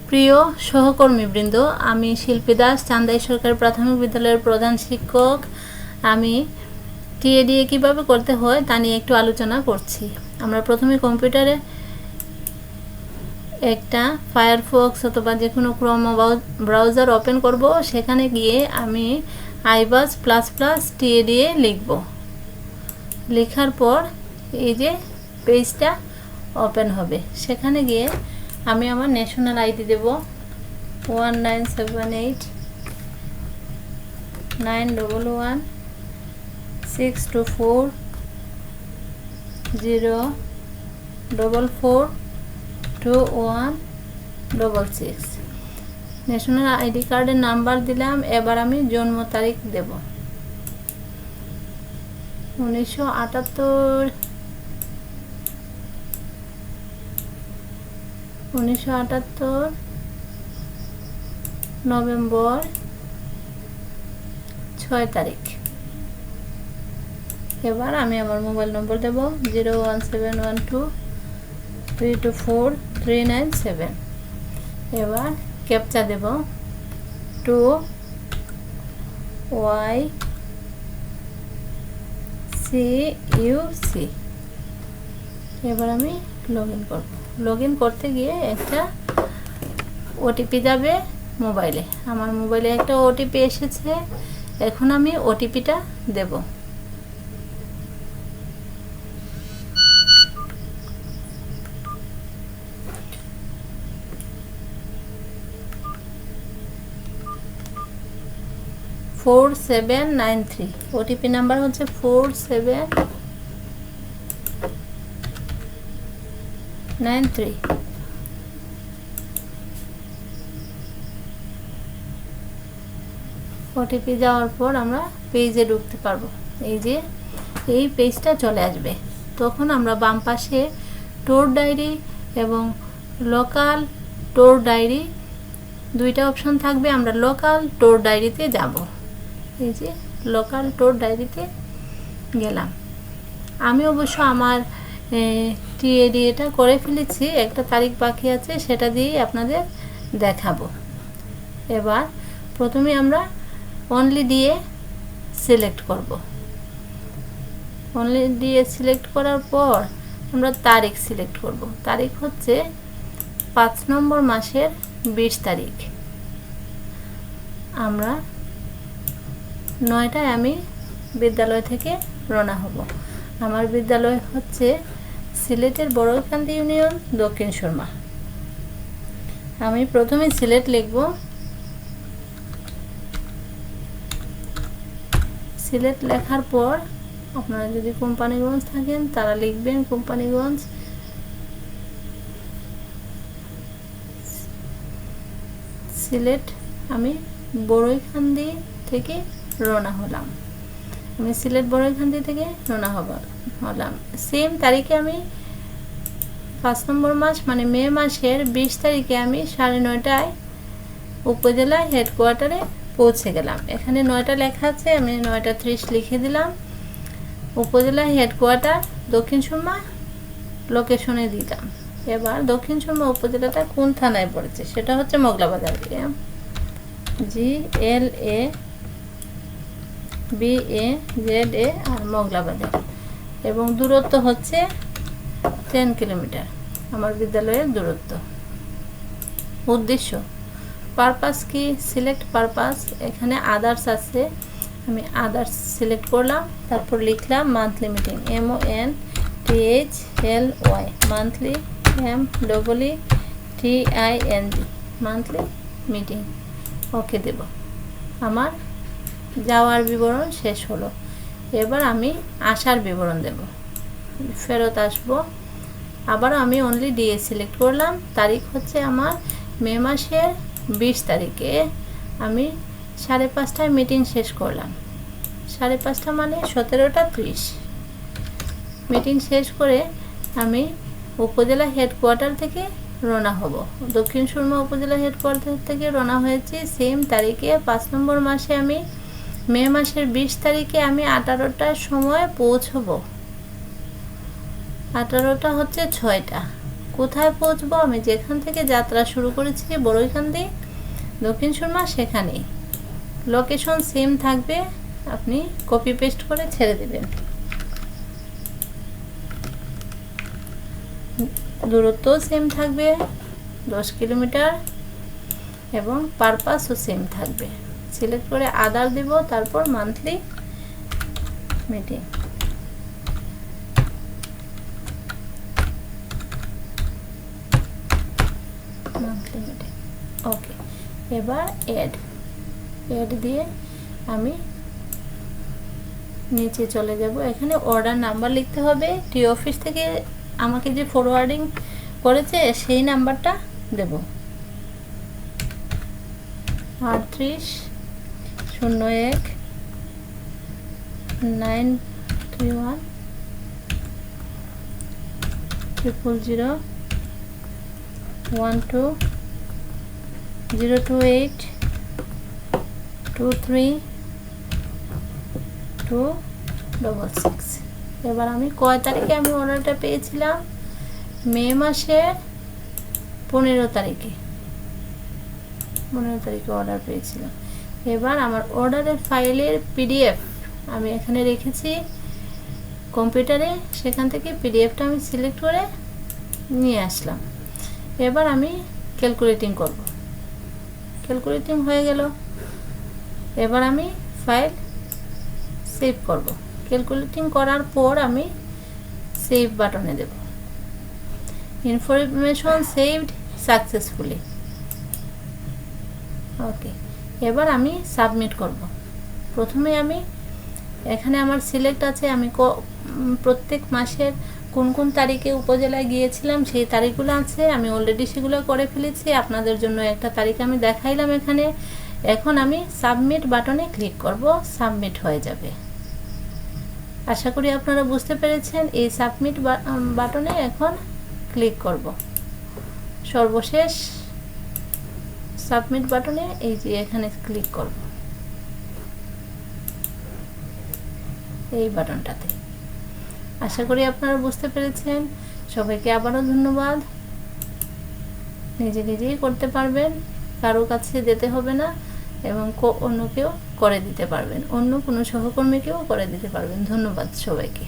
প্রিয় সহকর্মীবৃন্দ, আমি শিল্পী দাস, চান্দাই সরকারি প্রাথমিক বিদ্যালয়ের প্রধান শিক্ষক। আমি টিএডিএ কীভাবে করতে হয় তা নিয়ে একটু আলোচনা করছি। আমরা প্রথমে কম্পিউটারে একটা ফায়ারফক্স অথবা যে কোনো ক্রোম ব্রাউজার ওপেন করব। সেখানে গিয়ে আমি আইবাস ++ টিএডিএ লিখব। লেখার পর এই যে পেজটা ওপেন হবে, সেখানে গিয়ে আমি আমার ন্যাশনাল আইডি দেব 1978916240442166। ন্যাশনাল আইডি কার্ডের নাম্বার দিলাম। এবার আমি জন্ম তারিখ দেব 1978 নভেম্বর 6 তারিখ। এবার আমি আমার মোবাইল নম্বর দেব 01712324397। এবার ক্যাপচা দেব 2YCUC। এবার আমি লগ ইন করব। লগ ইন করতে গিয়ে একটা ওটিপি যাবে মোবাইলে। আমার মোবাইলে একটা ওটিপি এসেছে। এখন আমি ওটিপিটা দেব। (4793) ওটিপি নাম্বার হচ্ছে 4793। ওটিপি যাওয়ার পর আমরা পেজে ঢুকতে পারবো। এই যে এই পেজটা চলে আসবে। তখন আমরা বাম পাশে টোর ডায়েরি এবং লোকাল টোর ডায়েরি দুইটা অপশন থাকবে। আমরা লোকাল টোর ডায়েরিতে যাব। এই যে লোকাল টোর ডায়েরিতে গেলাম। আমি অবশ্য আমার টিএডিএটা করে ফেলেছি, একটা তারিখ বাকি আছে, সেটা দিয়েই আপনাদের দেখাবো। এবার প্রথমে আমরা অনলি দিয়ে সিলেক্ট করব। অনলি দিয়ে সিলেক্ট করার পর আমরা তারিখ সিলেক্ট করব। তারিখ হচ্ছে 5 নম্বর মাসের 20 তারিখ। আমরা 9টায় আমি বিদ্যালয় থেকে রওনা হব। আমার বিদ্যালয় হচ্ছে সিলেটের বড়ইকান্দি ইউনিয়ন, দক্ষিণ সুরমা। আমি প্রথমে সিলেট লিখব। সিলেট লেখার পর আপনারা যদি কোম্পানিগঞ্জ থাকেন তারা লিখবেন কোম্পানিগঞ্জ। সিলেট আমি বড়ইকান্দি থেকে রওনা হলাম। আমি সিলেট বড়ইকান্দি থেকে রওনা হলাম। সেম তারিখে আমি 5 নম্বর মাস মানে মে মাসের 20 তারিখে আমি 9:30টায় উপজেলা হেডকোয়ার্টারে পৌঁছে গেলাম। এখানে 9টা লেখা আছে, আমি 9:30 লিখে দিলাম। উপজেলা হেডকোয়ার্টার দক্ষিণ সুরমা লোকেশনে দিলাম। এবার দক্ষিণ সুরমা উপজেলাটা কোন থানায় পড়েছে সেটা হচ্ছে মোগলাবাজার। GLABAZA আর মোগলাবাজার, এবং দূরত্ব হচ্ছে 10 কিলোমিটার আমার বিদ্যালয়ের দূরত্ব। উদ্দেশ্য পারপাস কি, সিলেক্ট পারপাস। এখানে আদার্স আছে, আমি আদার্স সিলেক্ট করলাম। তারপর লিখলাম monthly meeting, MONTHLY monthly, MEETING monthly meeting. Okay দেব। আমার যাওয়ার বিবরণ শেষ হলো। এবার আমি আসার বিবরণ দেব। ফেরত আসব। আবার আমি অনলি দিয়ে সিলেক্ট করলাম। তারিখ হচ্ছে আমার মে মাসের 20 তারিখে। আমি 5:30টায় মিটিং শেষ করলাম। 5:30 মানে 17:30। মিটিং শেষ করে আমি উপজেলা হেডকোয়ার্টার থেকে রওনা হব। দক্ষিণ সুরমা উপজেলা হেডকোয়ার্টার থেকে রওনা হয়েছি সেম তারিখে 5 নম্বর মাসে। আমি মে মাসের 20 তারিখে আমি 18টার সময় পৌঁছব। 18টা হচ্ছে 6টা। কোথায় পৌঁছবো? আমি যেখান থেকে যাত্রা শুরু করেছি বড়ইখান্দি দক্ষিণ সুরমা, সেখানেই লোকেশন সেম থাকবে, আপনি কপি পেস্ট করে ছেড়ে দেবেন। দূরত্ব সেম থাকবে 10 কিলোমিটার এবং পারপাসও সেম থাকবে। সিলেক্ট করে আদার দেব, তারপর মান্থলি মিটিং। মান্থলি মিটিং ওকে। এবার অ্যাড দিয়ে আমি নিচে চলে যাব। এখানে অর্ডার নাম্বার লিখতে হবে। টি অফিস থেকে আমাকে যে ফরওয়ার্ডিং করেছে সেই নাম্বারটা দেব, 3801 931 000 12 028 23 266। এবার আমি কয় তারিখে আমি অর্ডারটা পেয়েছিলাম? মে মাসের 15 তারিখে অর্ডার পেয়েছিলাম। এবার আমার অর্ডারের ফাইলের পিডিএফ আমি এখানে রেখেছি কম্পিউটারে, সেখান থেকে পিডিএফটা আমি সিলেক্ট করে নিয়ে আসলাম। এবার আমি ক্যালকুলেটিং করব। ক্যালকুলেটিং হয়ে গেল। এবার আমি ফাইল সেভ করব। ক্যালকুলেটিং করার পর আমি সেভ বাটনে দেব। Information saved successfully okay. এবার আমি সাবমিট করব। প্রথমে আমি এখানে আমার সিলেক্ট আছে, আমি প্রত্যেক মাসের কোন কোন তারিখে উপজেলায় গিয়েছিলাম সেই তারিখগুলো আছে, আমি অলরেডি সেগুলো করে ফেলেছি। আপনাদের জন্য একটা তারিখ আমি দেখাইলাম এখানে। এখন আমি সাবমিট বাটনে ক্লিক করব, সাবমিট হয়ে যাবে। আশা করি আপনারা বুঝতে পেরেছেন। এই সাবমিট বাটনে এখন ক্লিক করব। সর্বশেষ সাবমিট বাটনে এই যে এখানে ক্লিক করব, এই বাটনটাতে। আশা করি আপনারা বুঝতে পেরেছেন। সবাইকে আবারও ধন্যবাদ। নিজেই করতে পারবেন, কারো কাছে যেতে হবে না এবং অন্যকেও করে দিতে পারবেন, অন্য কোনো সহকর্মীকেও করে দিতে পারবেন। ধন্যবাদ সবাইকে।